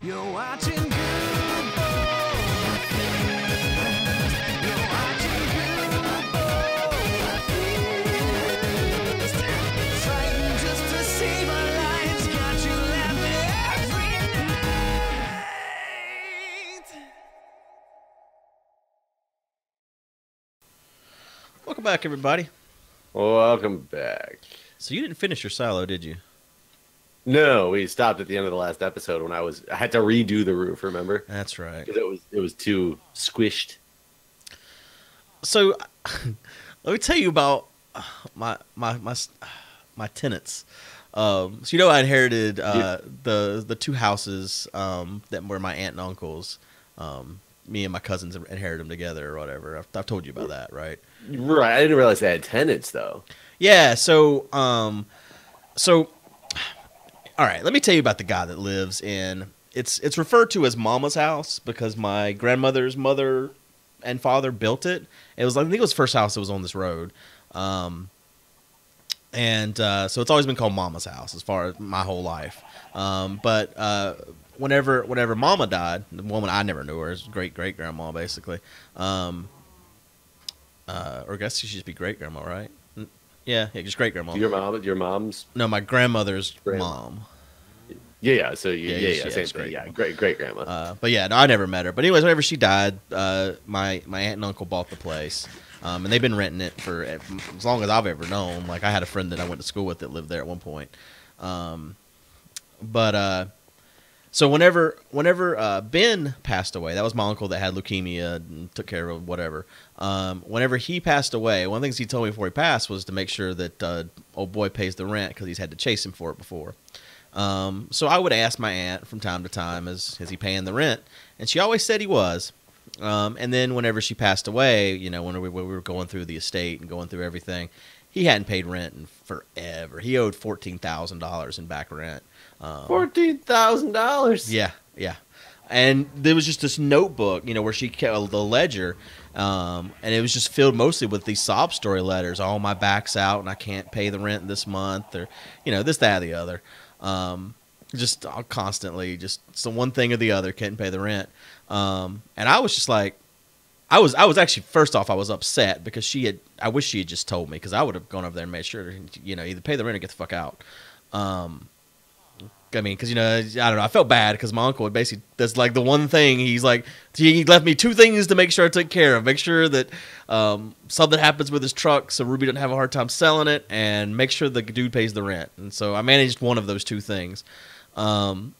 You're watching Guude. You're watching Guude. Fighting just to save our lives. Got you laughing every night. Welcome back, everybody. Welcome back. So you didn't finish your silo, did you? No, we stopped at the end of the last episode when I had to redo the roof. Remember? That's right. Because it was too squished. So let me tell you about my tenants. So you know, I inherited the two houses that were my aunt and uncle's. Me and my cousins inherited them together or whatever. I've told you about that, right? Right. I didn't realize they had tenants though. Yeah. So all right. Let me tell you about the guy that lives in. It's referred to as Mama's house because my grandmother's mother and father built it. It was like, I think it was the first house that was on this road. So it's always been called Mama's house as far as my whole life. But whenever Mama died, the woman I never knew her, his great grandma basically. Or I guess she should just be great grandma, right? Yeah, just great grandma. Your mom's? No, my grandmother's Grandma. mom. Yeah. So yeah, same it's thing. great. Yeah, great grandma. But yeah, no, I never met her. But anyways, whenever she died, my aunt and uncle bought the place, and they've been renting it for as long as I've ever known. Like I had a friend that I went to school with that lived there at one point. So whenever Ben passed away, that was my uncle that had leukemia and took care of whatever. Whenever he passed away, one of the things he told me before he passed was to make sure that old boy pays the rent because he's had to chase him for it before. So I would ask my aunt from time to time, is he paying the rent? And she always said he was. And then whenever she passed away, you know, when we were going through the estate and going through everything, he hadn't paid rent in forever. He owed $14,000 in back rent. $14,000. Yeah. And there was just this notebook, you know, where she kept the ledger, and it was just filled mostly with these sob story letters. Oh, my back's out and I can't pay the rent this month, or, you know, this, that, or the other. Just constantly, just some one thing or the other, can't pay the rent. And I was just like, I was actually, first off, I was upset because I wish she had just told me, because I would have gone over there and made sure, you know, either pay the rent or get the fuck out. I mean, because, you know, I don't know, I felt bad because my uncle basically, that's like the one thing he's like, he left me two things to make sure I took care of. Make sure that something happens with his truck so Ruby doesn't have a hard time selling it, and make sure the dude pays the rent. And so I managed one of those two things. Anyways,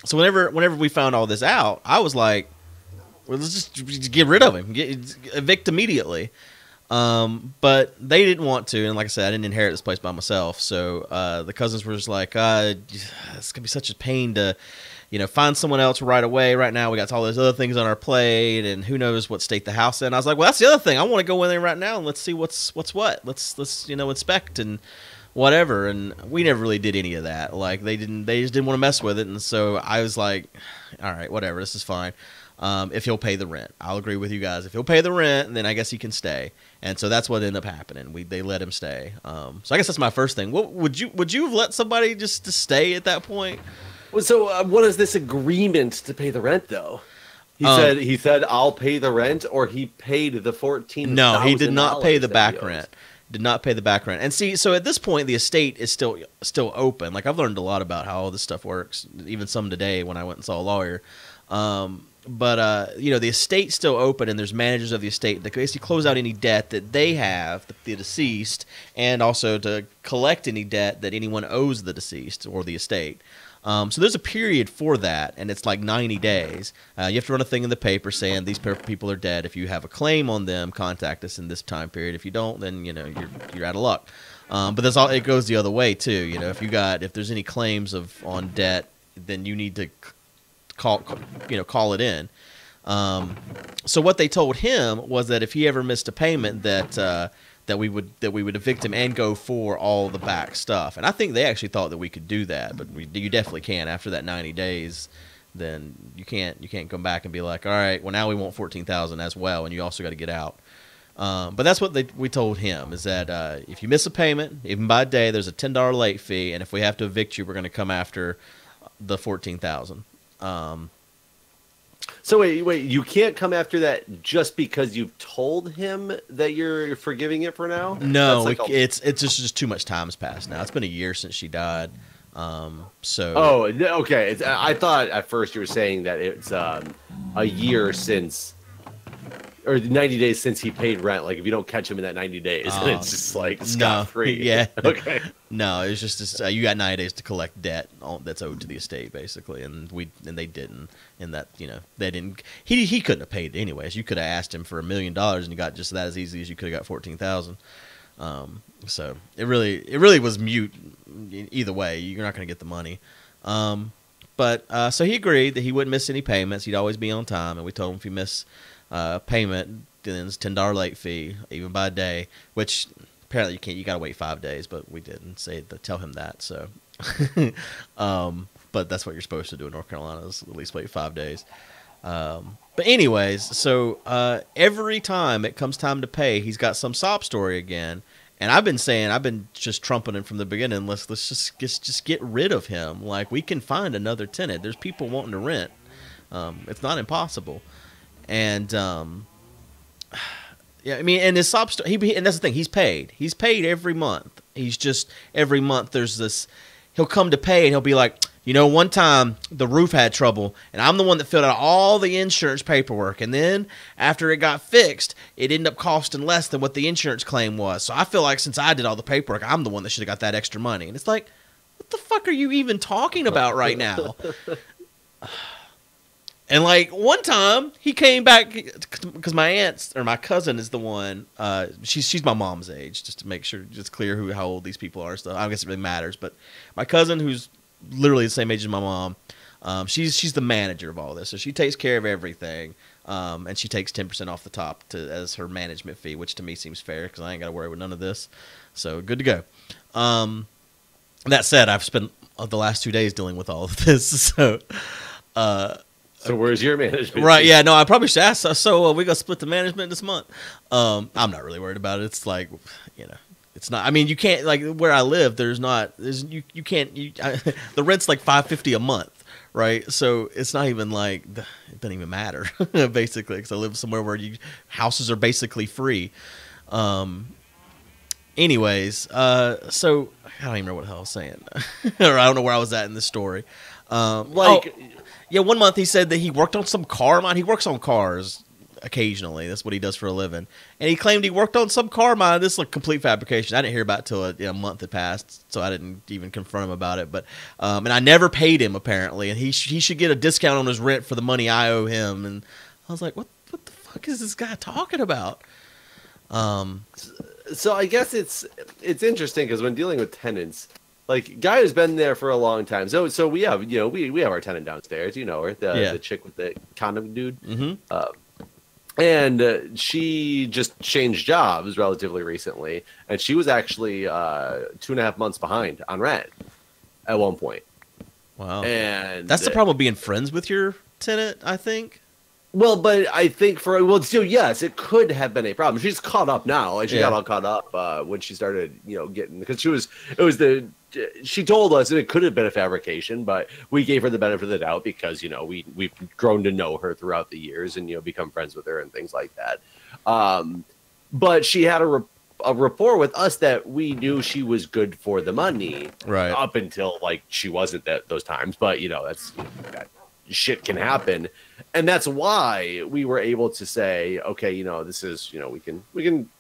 so whenever we found all this out, I was like, well, let's just get rid of him, evict immediately. But they didn't want to, and like I said, I didn't inherit this place by myself, so the cousins were just like, it's gonna be such a pain to, you know, find someone else right away. Right now, we got all those other things on our plate, and who knows what state the house in. I was like, well, that's the other thing. I want to go in there right now and let's see what's what. Let's you know, inspect and whatever. And we never really did any of that. Like they just didn't want to mess with it. And so I was like, all right, whatever, this is fine. If he'll pay the rent, I'll agree with you guys. If he'll pay the rent, then I guess he can stay. And so that's what ended up happening. They let him stay. So I guess that's my first thing. What would you have let somebody just to stay at that point? Well, so what is this agreement to pay the rent though? He said I'll pay the rent, or he paid the $14,000. No, he did not pay the back rent. Did not pay the back rent. And see, so at this point, the estate is still open. Like I've learned a lot about how all this stuff works, even some today when I went and saw a lawyer. But you know, the estate's still open, and there's managers of the estate that basically close out any debt that they have, the deceased, and also to collect any debt that anyone owes the deceased or the estate. So there's a period for that, and it's like 90 days. You have to run a thing in the paper saying these people are dead. If you have a claim on them, contact us in this time period. If you don't, then you know you're out of luck. But that's all. It goes the other way too. You know, if there's any claims on debt, then you need to call it in. So what they told him was that if he ever missed a payment, that we would evict him and go for all the back stuff. And I think they actually thought that we could do that, but you definitely can't. After that 90 days, then you can't come back and be like, all right, well now we want $14,000 as well, and you also got to get out. But that's what we told him, is that if you miss a payment, even by a day, there's a $10 late fee, and if we have to evict you, we're going to come after the $14,000. So wait, you can't come after that just because you've told him that you're forgiving it for now? No, it's just too much time has passed now. It's been a year since she died. So. Oh, okay. I thought at first you were saying that it's a year since, or 90 days since he paid rent. Like if you don't catch him in that 90 days, and it's just like scot-free. Yeah. Okay. No, it's just you got 90 days to collect debt that's owed to the estate, basically, and they didn't. And that they didn't. He couldn't have paid it anyways. You could have asked him for $1 million, and you got just that as easy as you could have got 14,000. So it really was mute. Either way, you're not going to get the money. But so he agreed that he wouldn't miss any payments. He'd always be on time, and we told him if you miss payment, then it's $10 late fee, even by a day. Which apparently you can't. You got to wait 5 days, but we didn't tell him that. So, but that's what you're supposed to do in North Carolina, is at least wait 5 days. But anyways, so every time it comes time to pay, he's got some sob story again. And I've been just trumpeting from the beginning. Let's just get rid of him. Like, we can find another tenant. There's people wanting to rent. It's not impossible. And yeah, I mean, and his sob story. And that's the thing. He's paid. He's paid every month. He's just every month there's this. He'll come to pay and he'll be like, one time the roof had trouble, and I'm the one that filled out all the insurance paperwork. And then after it got fixed, it ended up costing less than what the insurance claim was. So I feel like since I did all the paperwork, I'm the one that should have got that extra money. And it's like, what the fuck are you even talking about right now? And like one time he came back because my aunt or my cousin is the one. She's my mom's age, just to make sure it's clear how old these people are and stuff. I guess it really matters. But my cousin, who's literally the same age as my mom, she's the manager of all this, so she takes care of everything, and she takes 10% off the top as her management fee, which to me seems fair because I ain't got to worry with none of this. So good to go. That said, I've spent the last 2 days dealing with all of this, so. So where's your management? Right, yeah, no, I probably should ask. So we gonna split the management this month. I'm not really worried about it. It's like, it's not. I mean, you can't, like where I live. The rent's like $550 a month, right? So it's not even like it doesn't even matter basically, because I live somewhere where houses are basically free. Anyways, so I don't even remember what the hell I was saying, or I don't know where I was at in this story. Yeah, 1 month he said that he worked on some car mine. He works on cars occasionally. That's what he does for a living. And he claimed he worked on some car mine. This is like complete fabrication. I didn't hear about it till a month had passed, so I didn't even confront him about it. But and I never paid him apparently, and he should get a discount on his rent for the money I owe him. And I was like, what the fuck is this guy talking about? So I guess it's interesting because when dealing with tenants. Like, guy who's been there for a long time. So we have, we have our tenant downstairs. You know her, the chick with the condom dude. Mm-hmm. And she just changed jobs relatively recently, and she was actually 2.5 months behind on rent at one point. Wow. And that's the problem with being friends with your tenant, I think. Well, but I think yes, it could have been a problem. She's caught up now. She got all caught up when she started, getting, because she told us that it could have been a fabrication, but we gave her the benefit of the doubt because, we've grown to know her throughout the years and, become friends with her and things like that. But she had a rapport with us that we knew she was good for the money, right? Up until she wasn't those times. But that's that shit can happen, and that's why we were able to say, okay, this is we can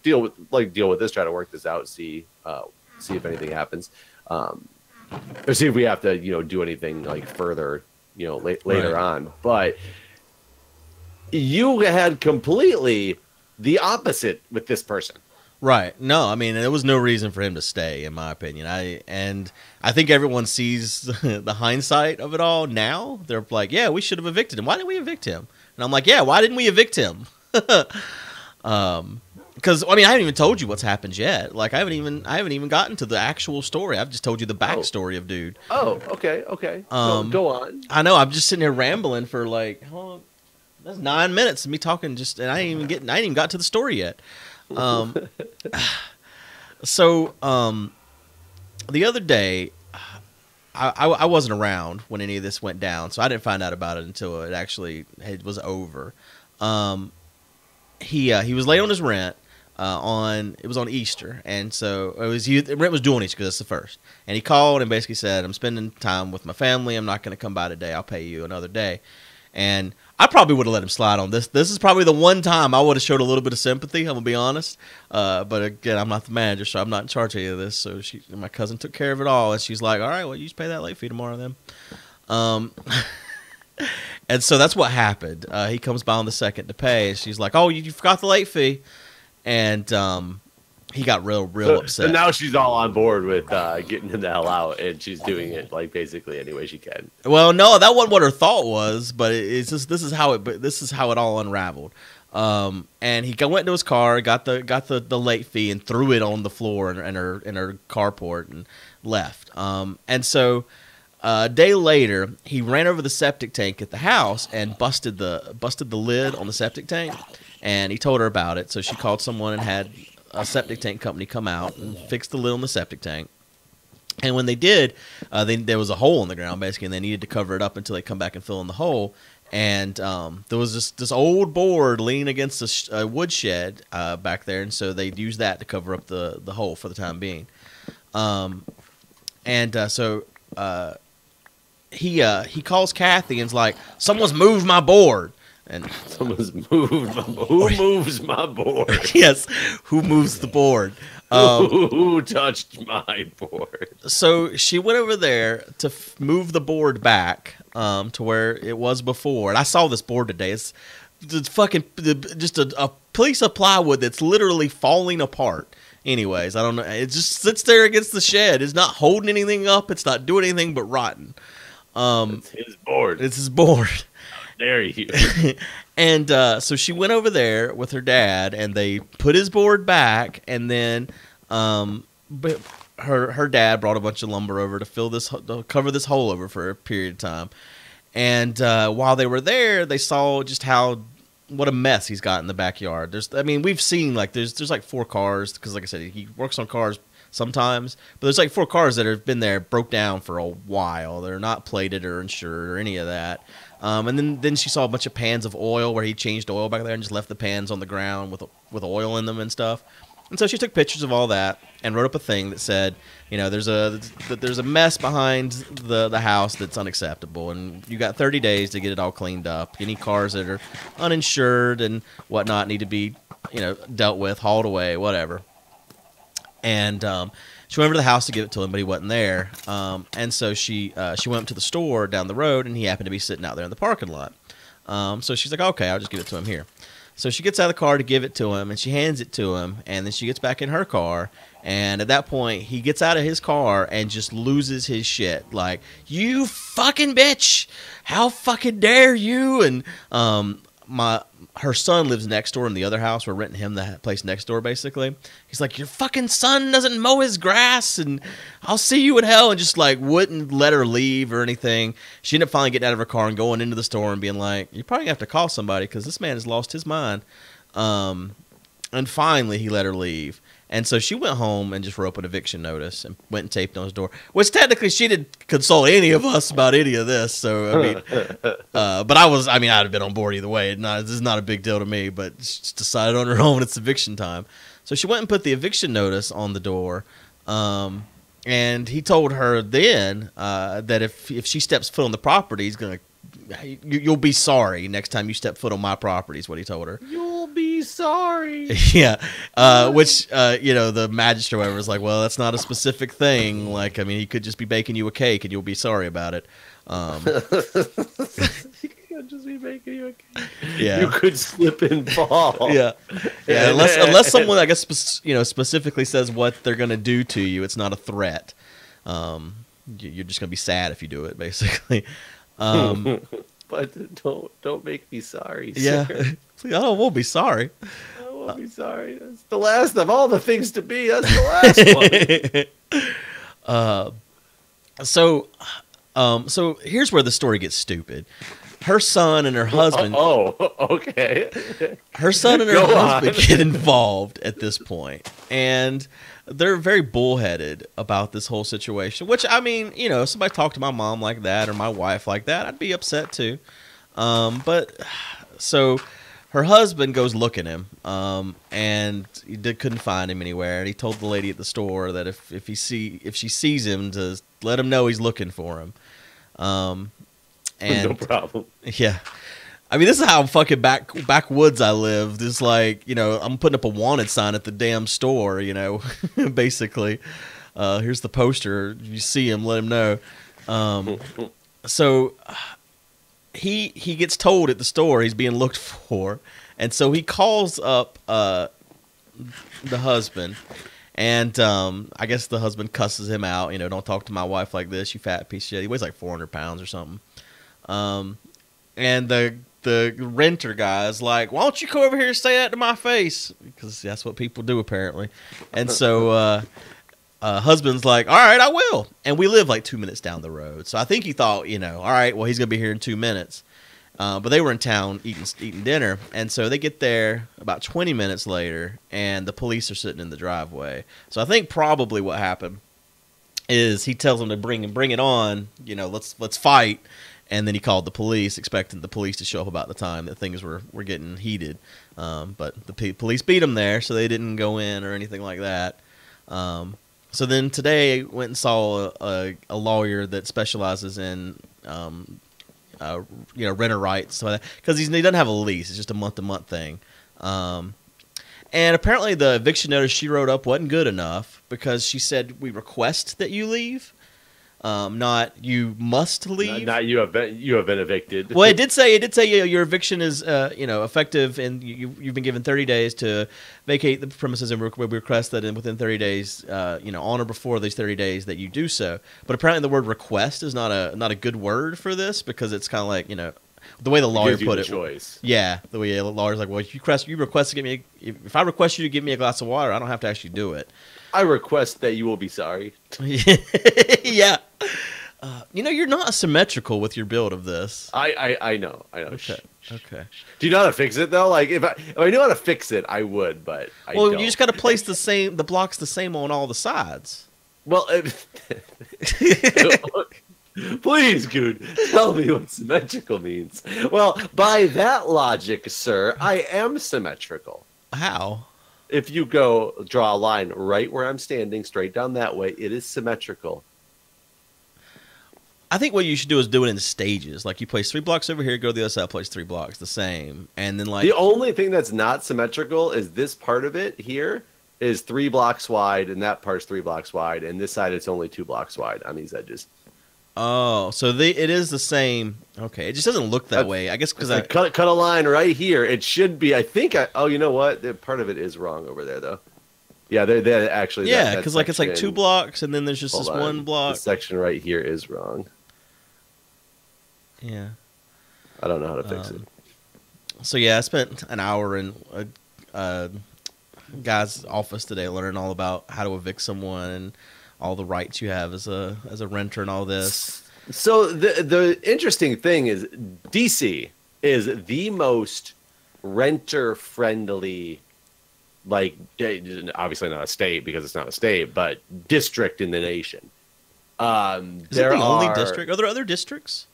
deal with this, try to work this out, see if anything happens. Or see if we have to, do anything further, later on. But you had completely the opposite with this person. Right. No, I mean, there was no reason for him to stay, in my opinion. I think everyone sees the hindsight of it all now. They're like, yeah, we should have evicted him. Why didn't we evict him? And I'm like, yeah, why didn't we evict him? Because I haven't even told you what's happened yet. Like, I haven't even gotten to the actual story. I've just told you the backstory of dude. Oh, okay. Go on. I know. I'm just sitting here rambling for that's 9 minutes of me talking. And I ain't even got to the story yet. Um, so the other day, I wasn't around when any of this went down, so I didn't find out about it until it actually was over. He was late on his rent. It was on Easter, and so rent was due on Easter because it's the first. And he called and basically said, "I'm spending time with my family. I'm not going to come by today. I'll pay you another day." And I probably would have let him slide on this. This is probably the one time I would have showed a little bit of sympathy. I'm gonna be honest, but again, I'm not the manager, so I'm not in charge of any of this. So my cousin took care of it all, and she's like, "All right, well, you just pay that late fee tomorrow then." And so that's what happened. He comes by on the second to pay, and she's like, "Oh, you forgot the late fee." And he got real upset. And now she's all on board with getting him the hell out, and she's doing it like basically any way she can. Well, no, that wasn't what her thought was, but it's just this is how it all unraveled. And he went into his car, got the late fee, and threw it on the floor in her carport and left. And so a day later, he ran over the septic tank at the house and busted the lid on the septic tank. And he told her about it, so she called someone and had a septic tank company come out and fix the lid on the septic tank. And when they did, there was a hole in the ground, basically, and they needed to cover it up until they come back and fill in the hole. And there was this old board leaning against a wood shed back there, and so they used that to cover up the hole for the time being. So he calls Kathy and's like, "Someone's moved my board." And someone's moved my board. Who moves my board? Yes, who moves the board? Who touched my board? So she went over there to move the board back to where it was before. And I saw this board today. It's fucking just a piece of plywood that's literally falling apart. Anyways, I don't know. It just sits there against the shed. It's not holding anything up. It's not doing anything but rotten. It's his board. It's his board. There you. And so she went over there with her dad, and they put his board back, and then but her dad brought a bunch of lumber over to cover this hole over for a period of time. And while they were there, they saw just what a mess he's got in the backyard. We've seen there's like 4 cars, because like I said, he works on cars sometimes, but there's like 4 cars that have been there, broke down for a while. They're not plated or insured or any of that. And then she saw a bunch of pans of oil where he changed oil back there and just left the pans on the ground with oil in them and stuff. And so she took pictures of all that and wrote up a thing that said, there's a mess behind the house that's unacceptable, and you got 30 days to get it all cleaned up. Any cars that are uninsured and whatnot need to be, dealt with, hauled away, whatever. And she went over to the house to give it to him, but he wasn't there. And so she went up to the store down the road, and he happened to be sitting out there in the parking lot. So she's like, "Okay, I'll just give it to him here." So she gets out of the car to give it to him, and she hands it to him, and then she gets back in her car. And at that point, he gets out of his car and just loses his shit. Like, "You fucking bitch! How fucking dare you!" And her son lives next door in the other house. We're renting him the place next door, basically. He's like, "Your fucking son doesn't mow his grass, and I'll see you in hell," and just wouldn't let her leave or anything. She ended up finally getting out of her car and going into the store and being like, "You probably have to call somebody because this man has lost his mind." And finally, he let her leave. And so she went home and just wrote up an eviction notice and went and taped on his door, which technically she didn't consult any of us about any of this. So, but I'd have been on board either way. This is not a big deal to me, but she just decided on her own it's eviction time. So she went and put the eviction notice on the door. And he told her then that if she steps foot on the property, you'll be sorry next time you step foot on my property, is what he told her. You'll be sorry. Yeah. Which, the magistrate or whatever was like, "Well, that's not a specific thing. He could just be baking you a cake and you'll be sorry about it." He could just be baking you a cake. Yeah. You could slip and fall. Yeah. Yeah. Unless someone, I guess, specifically says what they're going to do to you, it's not a threat. You're just going to be sad if you do it, basically. But don't make me sorry, yeah. sir. I won't be sorry. I won't be sorry. That's the last of all the things to be. That's the last one. So here's where the story gets stupid. her son and her husband. Oh, okay. Her son and her husband get involved at this point, and they're very bullheaded about this whole situation. Which, I mean, you know, if somebody talked to my mom like that or my wife like that, I'd be upset too. But so her husband goes looking him, and couldn't find him anywhere. And he told the lady at the store that if she sees him, to let him know he's looking for him. And no problem. Yeah. I mean, this is how fucking backwoods I live. This, like, you know, I'm putting up a wanted sign at the damn store, you know, basically. Here's the poster. If you see him, let him know. So he gets told at the store he's being looked for. And so he calls up the husband. And I guess the husband cusses him out. You know, don't talk to my wife like this, you fat piece of shit. He weighs like 400 pounds or something. And the renter guy's like, why don't you come over here and say that to my face? Because that's what people do, apparently. And so husband's like, all right, I will. And we live like 2 minutes down the road. So I think he thought, you know, all right, well, he's going to be here in 2 minutes. But they were in town eating dinner. And so they get there about 20 minutes later, and the police are sitting in the driveway. So I think probably what happened is he tells them to bring it on, you know, let's fight. And then he called the police, expecting the police to show up about the time that things were getting heated. But the police beat them there, so they didn't go in or anything like that. So then today, I went and saw a lawyer that specializes in, renter rights, because he doesn't have a lease; it's just a month-to-month thing. And apparently, the eviction notice she wrote up wasn't good enough, because she said we request that you leave. Not you must leave. Not you have been evicted. Well, it did say your eviction is effective, and you've been given 30 days to vacate the premises, and we request that within 30 days, on or before these 30 days that you do so. But apparently, the word request is not a good word for this, because it's kind of like, you know, the way the lawyer put it. Choice. Yeah, the way the lawyer's like, well, if you request to give me, if I request you to give me a glass of water, I don't have to actually do it. I request that you will be sorry. Yeah. You're not symmetrical with your build of this. I know. Okay. Do you know how to fix it though? Like if I knew how to fix it, I would. But you just got to place the blocks the same on all the sides. Well, please, Guude, tell me what symmetrical means. Well, by that logic, sir, I am symmetrical. How? If you draw a line right where I'm standing, straight down that way, it is symmetrical. I think what you should do is do it in stages. Like, you place 3 blocks over here, go to the other side, place 3 blocks, the same. And then, like... The only thing that's not symmetrical is this part of it here is 3 blocks wide, and that part's 3 blocks wide, and this side it's only 2 blocks wide on these edges. Oh, so it is the same. Okay, it just doesn't look that way. I guess because I cut a line right here. It should be. I think. Oh, you know what? Part of it is wrong over there, though. Yeah, they're actually. Yeah, because like it's like 2 blocks, and then there's just this 1 block. The section right here is wrong. Yeah. I don't know how to fix it. So yeah, I spent an hour in a guy's office today learning all about how to evict someone and all the rights you have as a renter and all this. So the interesting thing is DC is the most renter friendly, like, obviously not a state because it's not a state, but district in the nation. Is it the only district? Are there other districts?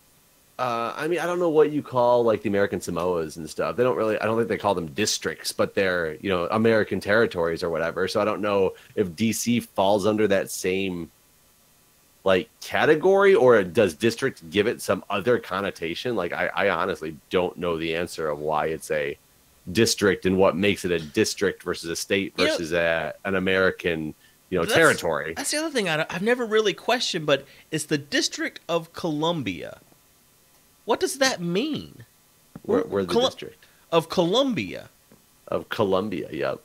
I mean, I don't know what you call like the American Samoas and stuff. I don't think they call them districts, but they're, American territories or whatever. So I don't know if DC falls under that same like category, or does district give it some other connotation? Like, I honestly don't know the answer of why it's a district and what makes it a district versus a state versus an American, territory. That's the other thing I've never really questioned, but it's the District of Columbia. What does that mean? We're the district of Columbia. Of Columbia, yep.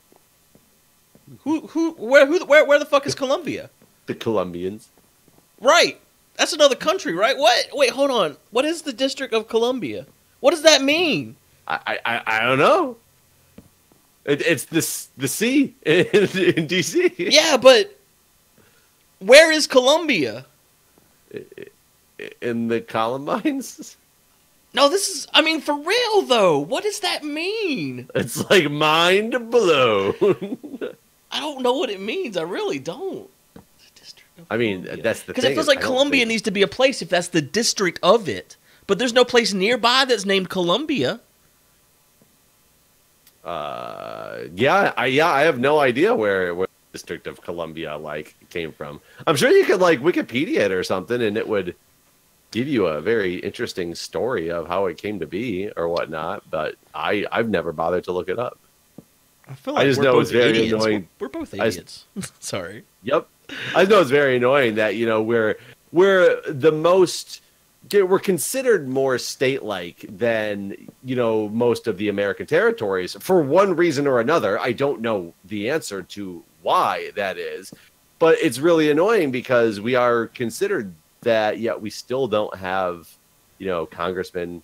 Where the fuck is Columbia? The Colombians. Right. That's another country, right? What? Wait, hold on. What is the District of Columbia? What does that mean? I don't know. It's the sea in DC. Yeah, but where is Columbia? In the Columbines? No, this is. I mean, for real though. What does that mean? It's like mind blown. I don't know what it means. I really don't. The District of I mean, Columbia. that's the thing. Because it feels like Columbia needs to be a place if that's the district of it. But there's no place nearby that's named Columbia. I have no idea where the District of Columbia like came from. I'm sure you could like Wikipedia it or something, and it would give you a very interesting story of how it came to be or whatnot. But I've never bothered to look it up. I feel like I just we're know both it's very idiots. annoying. We're both idiots. Sorry. Yep, I know it's very annoying that we're the most. We're considered more state-like than most of the American territories for one reason or another. I don't know the answer to why that is, but it's really annoying because we are considered that, yet we still don't have congressmen,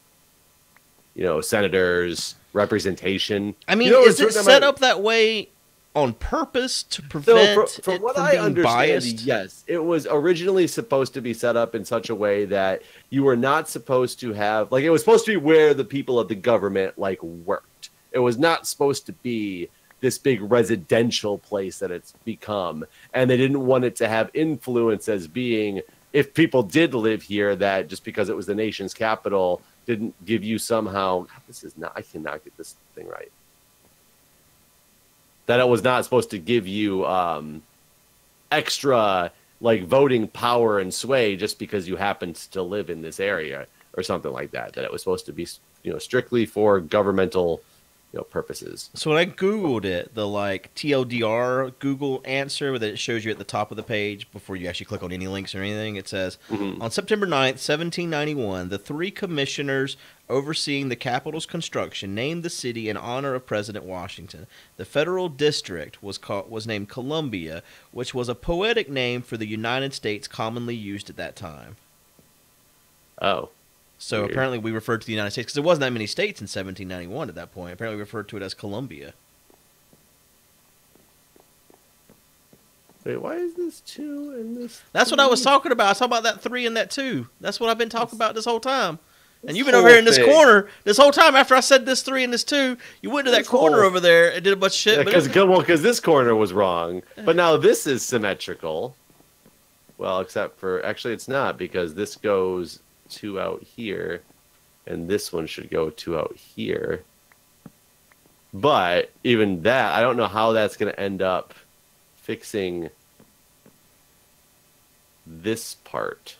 senators, representation. I mean, is it set up that way on purpose to prevent from what from I being understand, biased? yes, it was originally supposed to be set up in such a way that you were not supposed to have it was supposed to be where the people of the government worked. It was not supposed to be this big residential place that it's become, and they didn't want it to have influence as being, if people did live here, that just because it was the nation's capital didn't give you somehow. I cannot get this thing right. That it was not supposed to give you extra voting power and sway just because you happened to live in this area or something like that. That it was supposed to be strictly for governmental purposes. So when I Googled it, the TLDR Google answer that it shows you at the top of the page before you actually click on any links or anything, it says, on September 9th, 1791, the 3 commissioners overseeing the Capitol's construction named the city in honor of President Washington. The federal district was named Columbia, which was a poetic name for the United States commonly used at that time. Oh. So Weird. Apparently we referred to the United States, because there wasn't that many states in 1791 at that point. Apparently we referred to it as Columbia. Wait, why is this 2 and this? That's 3? what I was talking about. I was talking about that 3 and that 2. That's what I've been talking about this whole time. And you've been over here in this corner this whole time. After I said this 3 and this 2, you went to that corner over there and did a bunch of shit. Because this corner was wrong, but now this is symmetrical. Well, except for actually, it's not, because this goes 2 out here, and this one should go 2 out here. But even that, I don't know how that's going to end up fixing this part.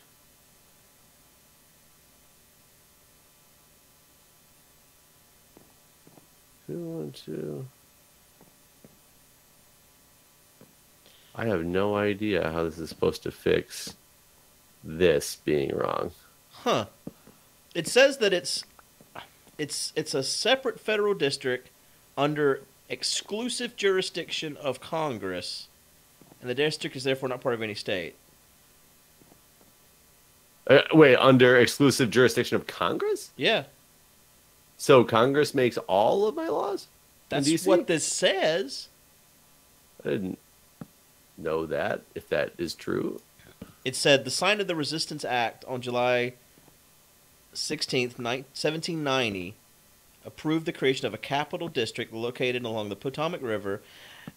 2, 1, 2. I have no idea how this is supposed to fix this being wrong. Huh. It says that it's a separate federal district under exclusive jurisdiction of Congress, and the district is therefore not part of any state. Wait, under exclusive jurisdiction of Congress? Yeah. So Congress makes all of my laws? That's what this says. I didn't know that, if that is true. It said the sign of the Resistance Act on July 16th, 1790 approved the creation of a capital district located along the Potomac River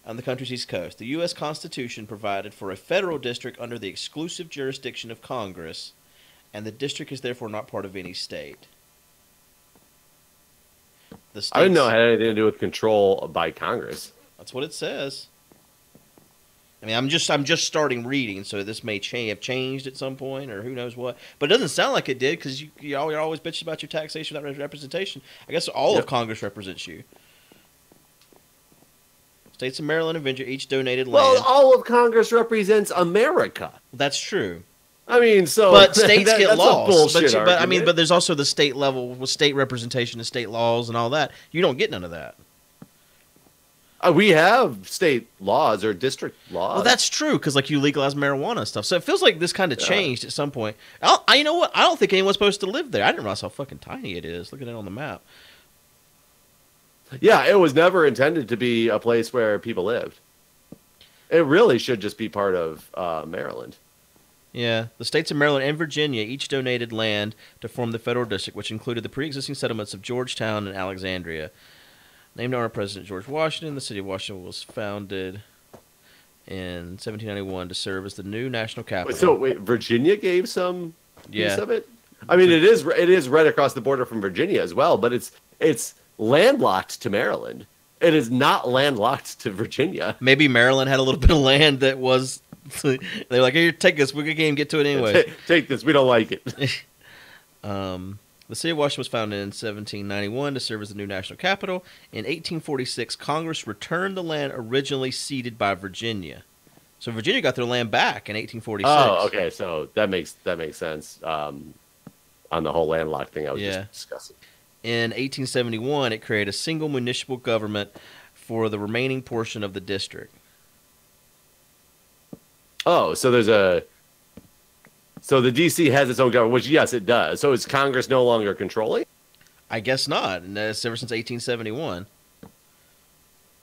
on the country's east coast. The U.S. Constitution provided for a federal district under the exclusive jurisdiction of Congress, and the district is therefore not part of any state. I didn't know it had anything to do with control by Congress. That's what it says. I mean, I'm just starting reading, so this may have changed at some point, or who knows what. But it doesn't sound like it did, because you're always bitching about your taxation without representation. I guess all of Congress represents you. States of Maryland and Virginia each donated land. Well, all of Congress represents America. That's true. I mean, so but states get lost. But there's also the state level with state representation and state laws and all that. You don't get none of that. We have state laws or district laws. Well, that's true, because you legalize marijuana and stuff. So it feels like this kind of changed at some point. You know what? I don't think anyone's supposed to live there. I didn't realize how fucking tiny it is. Look at it on the map. Yeah, it was never intended to be a place where people lived. It really should just be part of Maryland. Yeah, the states of Maryland and Virginia each donated land to form the federal district, which included the pre-existing settlements of Georgetown and Alexandria. Named after President George Washington, the city of Washington was founded in 1791 to serve as the new national capital. So wait, Virginia gave some piece Yeah. of it? I mean, it is right across the border from Virginia as well, but it's landlocked to Maryland. It is not landlocked to Virginia. Maybe Maryland had a little bit of land that was. They're like, here, take this. We can't even get to it anyway. Take this. We don't like it. The city of Washington was founded in 1791 to serve as the new national capital. In 1846, Congress returned the land originally ceded by Virginia. So Virginia got their land back in 1846. Oh, okay. So that makes sense. On the whole landlocked thing I was just discussing. In 1871, it created a single municipal government for the remaining portion of the district. Oh, so the DC has its own government, which yes, it does. So is Congress no longer controlling? I guess not. And that's ever since 1871.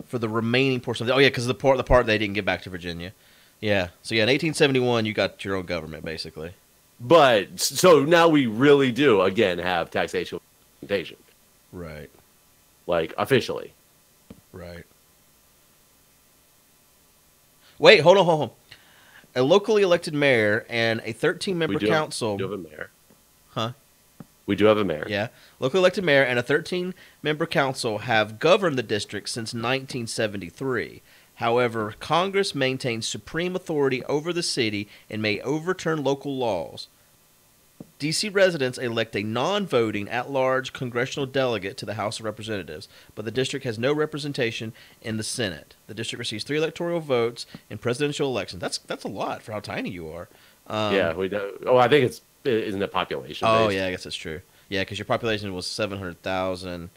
For the remaining portion of because the part they didn't give back to Virginia. Yeah. So in 1871, you got your own government basically. But so now we really do again have taxation representation. Right. Like officially. Right. Wait, hold on. A locally elected mayor and a 13-member council. We do have a mayor. Huh? We do have a mayor. Yeah. Locally elected mayor and a 13-member council have governed the district since 1973. However, Congress maintains supreme authority over the city and may overturn local laws. D.C. residents elect a non-voting, at-large congressional delegate to the House of Representatives, but the district has no representation in the Senate. The district receives 3 electoral votes in presidential elections. That's a lot for how tiny you are. Yeah, we do. Oh, I think isn't it population based? Oh, yeah, I guess that's true. Yeah, because your population was 700,000.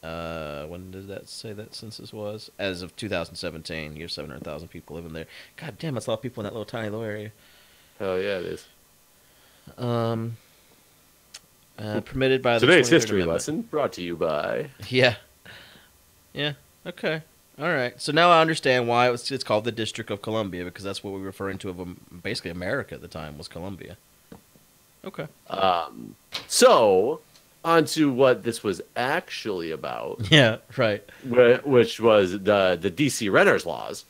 When did that say that census was? As of 2017, you have 700,000 people living there. God damn, that's a lot of people in that little tiny little area. Hell yeah, it is. Permitted by the Today's 23rd history Amendment. lesson brought to you by. Yeah. Okay. All right. So now I understand why it's called the District of Columbia, because that's what we were referring to of basically America at the time was Columbia. Okay. So on to what this was actually about. Yeah. Right. Which was the DC renters laws.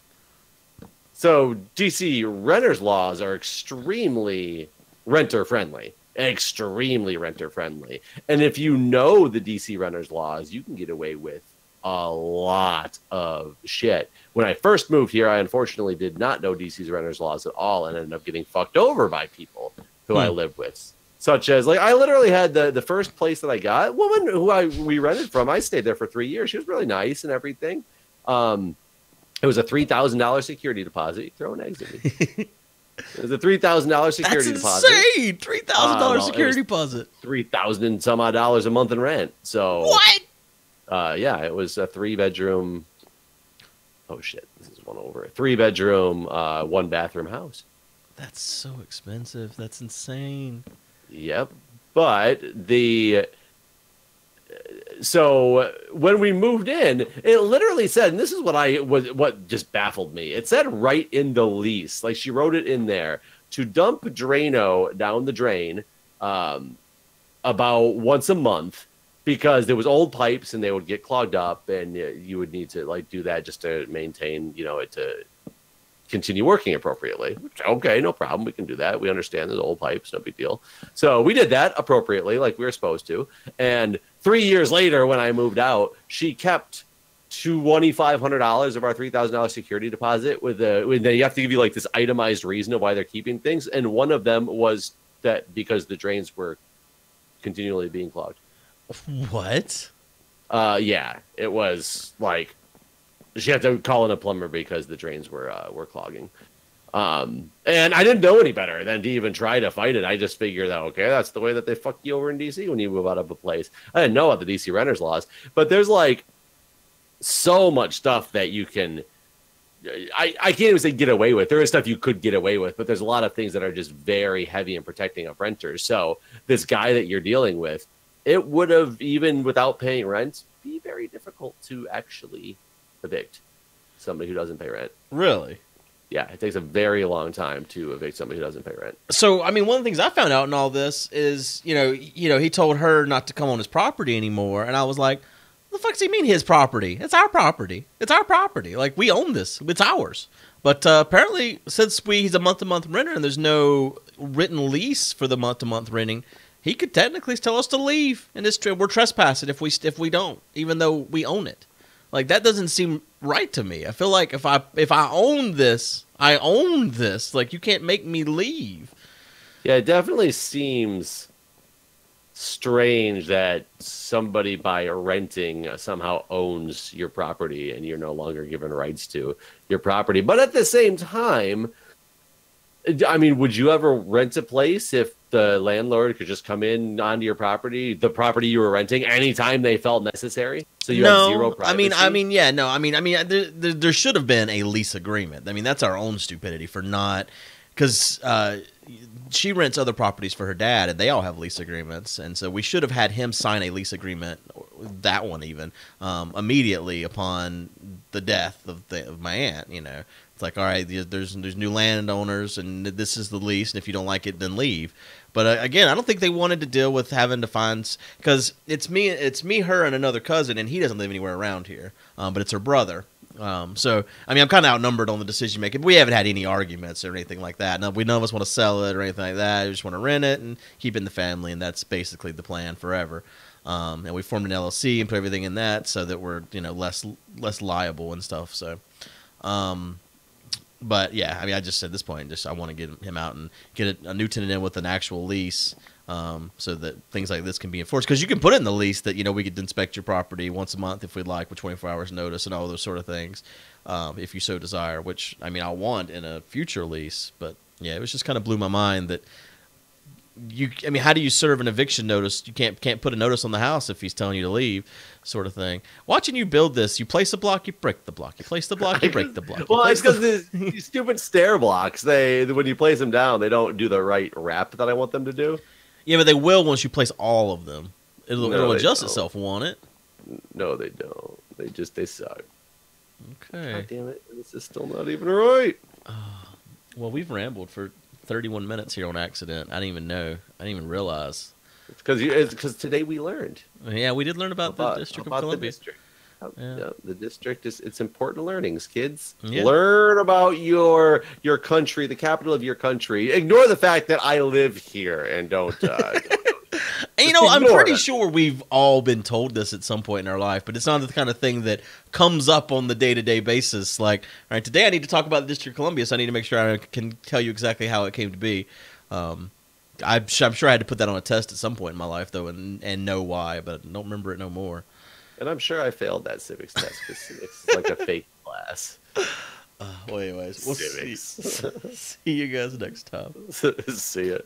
So DC renters laws are extremely renter friendly. Extremely renter friendly. And if you know the DC renters laws, you can get away with a lot of shit. When I first moved here, I unfortunately did not know DC's renters laws at all and ended up getting fucked over by people who I lived with. Such as, like, I literally had the first place that I got, a woman who we rented from, I stayed there for 3 years. She was really nice and everything. It was a $3,000 security deposit. You throwing eggs at me. It was a $3,000 security deposit. That's insane! $3,000 security deposit. $3,000 and some odd dollars a month in rent. So what? Yeah, it was a 3-bedroom. Oh shit, this is one over. A 3-bedroom, 1-bathroom house. That's so expensive. That's insane. Yep, but so when we moved in, it literally said, and this is what just baffled me. It said right in the lease, like she wrote it in there, to dump Drano down the drain about once a month because there was old pipes and they would get clogged up, and you would need to like do that just to maintain, it to continue working appropriately. Okay, no problem. We can do that. We understand there's old pipes, no big deal. So we did that appropriately, like we were supposed to. And 3 years later, when I moved out, she kept $2,500 of our $3,000 security deposit with you have to give you like this itemized reason of why they're keeping things. And one of them was that because the drains were continually being clogged. What? Yeah, it was like, she had to call in a plumber because the drains were clogging. And I didn't know any better than to even try to fight it. I just figured that, okay, that's the way that they fuck you over in DC when you move out of a place. I didn't know about the DC renters laws, but there's like so much stuff that you can, I can't even say get away with. There is stuff you could get away with, but there's a lot of things that are just very heavy in protecting of renters. So this guy that you're dealing with, it would have, even without paying rent, be very difficult to actually evict somebody who doesn't pay rent. Really? Yeah, it takes a very long time to evict somebody who doesn't pay rent. So, I mean, one of the things I found out in all this is, he told her not to come on his property anymore, and I was like, "What the fuck does he mean his property? It's our property. It's our property. Like, we own this. It's ours." But apparently, since he's a month-to-month renter and there's no written lease for the month-to-month renting, he could technically tell us to leave, and we're trespassing if we don't, even though we own it. Like, that doesn't seem right to me. I feel like if I own this, I own this. Like, you can't make me leave. Yeah, it definitely seems strange that somebody by renting somehow owns your property and you're no longer given rights to your property. But at the same time, I mean, would you ever rent a place if the landlord could just come in onto your property, the property you were renting, anytime they felt necessary? So you have zero privacy? There should have been a lease agreement. I mean, that's our own stupidity for not, because she rents other properties for her dad, and they all have lease agreements, and so we should have had him sign a lease agreement, that one even, immediately upon the death of my aunt. It's like, all right, there's new landowners, and this is the lease, and if you don't like it, then leave. But again, I don't think they wanted to deal with having to find, because it's me, her, and another cousin, and he doesn't live anywhere around here, but it's her brother. So, I mean, I'm kind of outnumbered on the decision making. We haven't had any arguments or anything like that. None of us want to sell it or anything like that. We just want to rent it and keep it in the family, and that's basically the plan forever. And we formed an LLC and put everything in that so that we're less liable and stuff. So, but yeah, I mean, I just at this point, I want to get him out and get a new tenant in with an actual lease. So that things like this can be enforced, because you can put it in the lease that we could inspect your property once a month if we'd like, with 24 hours notice and all those sort of things, if you so desire. Which I mean, I want in a future lease, but yeah, it was just kind of blew my mind that how do you serve an eviction notice? You can't put a notice on the house if he's telling you to leave, sort of thing. Watching you build this, you place a block, you break the block. You place the block, you break the block. Well, it's because these stupid stair blocks, when you place them down, they don't do the right wrap that I want them to do. Yeah, but they will once you place all of them. It'll adjust itself, won't it? No, they don't. They suck. Okay. God damn it. This is still not even right. Well, we've rambled for 31 minutes here on accident. I didn't even know. I didn't even realize. It's because today we learned. Yeah, we did learn about the District of Columbia. The district. Yeah, the district it's important learnings, kids. Yeah. Learn about your country, the capital of your country. Ignore the fact that I live here and don't. And I'm pretty sure we've all been told this at some point in our life, but it's not the kind of thing that comes up on the day-to-day basis. Like, all right, today I need to talk about the District of Columbia, so I need to make sure I can tell you exactly how it came to be. I'm sure I had to put that on a test at some point in my life, though, and know why, but I don't remember it no more. And I'm sure I failed that civics test because civics is like a fake class. Well, anyways, we'll see you guys next time. See ya.